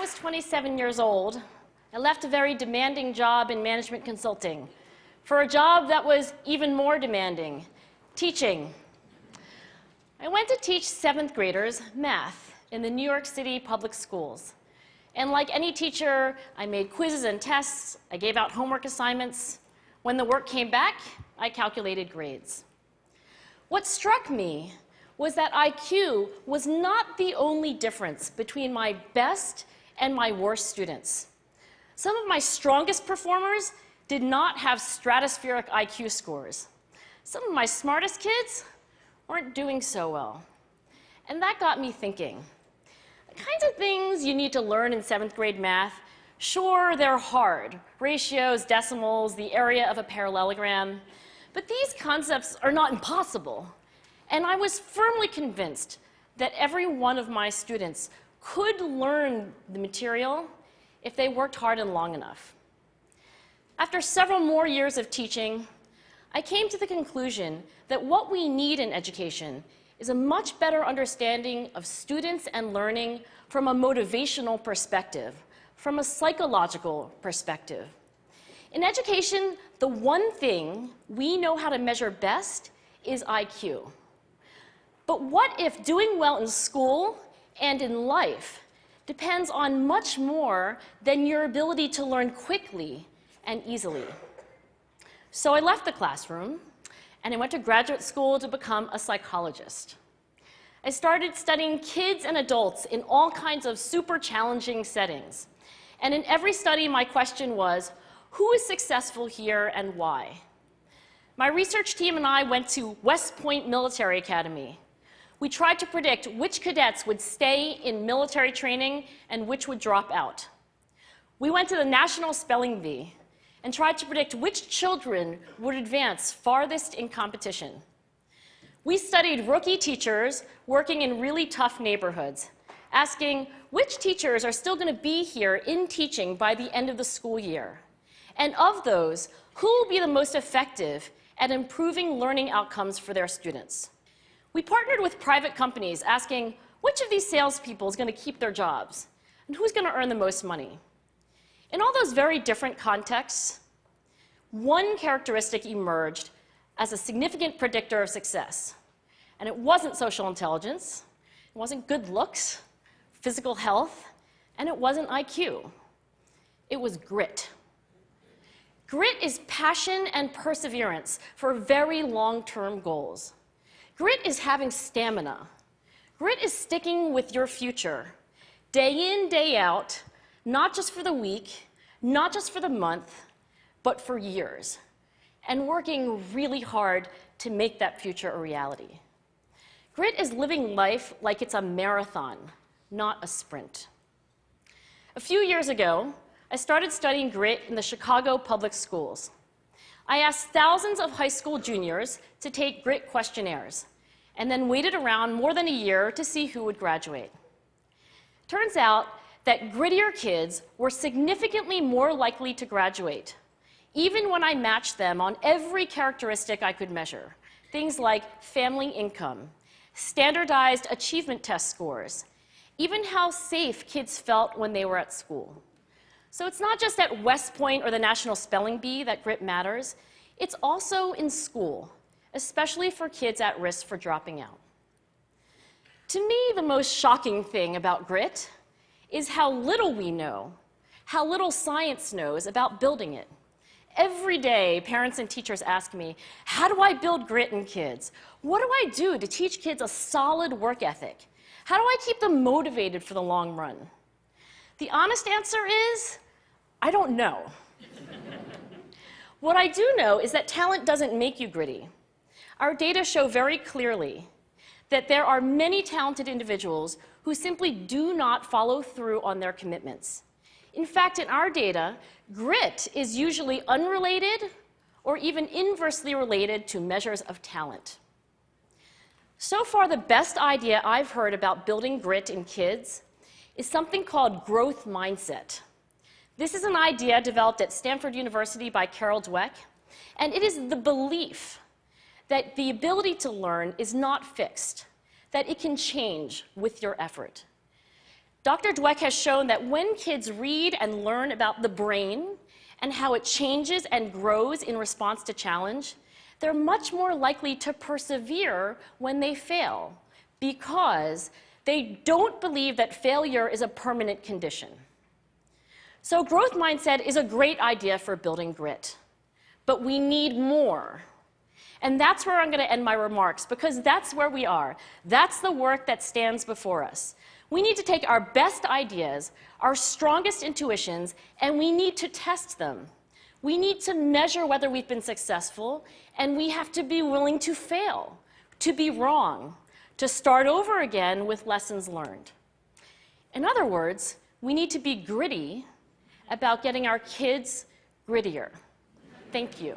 was 27 years old, I left a very demanding job in management consulting for a job that was even more demanding, teaching. I went to teach 7th graders math in the New York City public schools. And like any teacher, I made quizzes and tests, I gave out homework assignments. When the work came back, I calculated grades. What struck me was that IQ was not the only difference between my best and my worst students. Some of my strongest performers did not have stratospheric IQ scores. Some of my smartest kids weren't doing so well. And that got me thinking. The kinds of things you need to learn in 7th grade math, sure, they're hard. Ratios, decimals, the area of a parallelogram. But these concepts are not impossible. And I was firmly convinced that every one of my students could learn the material if they worked hard and long enough. After several more years of teaching, I came to the conclusion that what we need in education is a much better understanding of students and learning from a motivational perspective, from a psychological perspective. In education, the one thing we know how to measure best is IQ. But what if doing well in school and in life depends on much more than your ability to learn quickly and easily? So I left the classroom and I went to graduate school to become a psychologist. I started studying kids and adults in all kinds of super challenging settings. And in every study, my question was, who is successful here and why? My research team and I went to West Point Military Academy. We tried to predict which cadets would stay in military training and which would drop out. We went to the National Spelling Bee and tried to predict which children would advance farthest in competition. We studied rookie teachers working in really tough neighborhoods, asking which teachers are still going to be here in teaching by the end of the school year. And of those, who will be the most effective at improving learning outcomes for their students? We partnered with private companies asking which of these salespeople is going to keep their jobs and who's going to earn the most money. In all those very different contexts, one characteristic emerged as a significant predictor of success. And it wasn't social intelligence, it wasn't good looks, physical health, and it wasn't IQ. It was grit. Grit is passion and perseverance for very long-term goals. Grit is having stamina. Grit is sticking with your future, day in, day out, not just for the week, not just for the month, but for years, and working really hard to make that future a reality. Grit is living life like it's a marathon, not a sprint. A few years ago, I started studying grit in the Chicago public schools. I asked thousands of high school juniors to take grit questionnaires, and then waited around more than a year to see who would graduate. Turns out that grittier kids were significantly more likely to graduate, even when I matched them on every characteristic I could measure, things like family income, standardized achievement test scores, even how safe kids felt when they were at school. So it's not just at West Point or the National Spelling Bee that grit matters, it's also in school, especially for kids at risk for dropping out. To me, the most shocking thing about grit is how little we know, how little science knows about building it. Every day, parents and teachers ask me, how do I build grit in kids? What do I do to teach kids a solid work ethic? How do I keep them motivated for the long run? The honest answer is, I don't know. What I do know is that talent doesn't make you gritty. Our data show very clearly that there are many talented individuals who simply do not follow through on their commitments. In fact, in our data, grit is usually unrelated or even inversely related to measures of talent. So far, the best idea I've heard about building grit in kids is something called growth mindset. This is an idea developed at Stanford University by Carol Dweck, and it is the belief that the ability to learn is not fixed, that it can change with your effort. Dr. Dweck has shown that when kids read and learn about the brain and how it changes and grows in response to challenge, they're much more likely to persevere when they fail because they don't believe that failure is a permanent condition. So growth mindset is a great idea for building grit, but we need more. And that's where I'm going to end my remarks, because that's where we are. That's the work that stands before us. We need to take our best ideas, our strongest intuitions, and we need to test them. We need to measure whether we've been successful, and we have to be willing to fail, to be wrong, to start over again with lessons learned. In other words, we need to be gritty about getting our kids grittier. Thank you.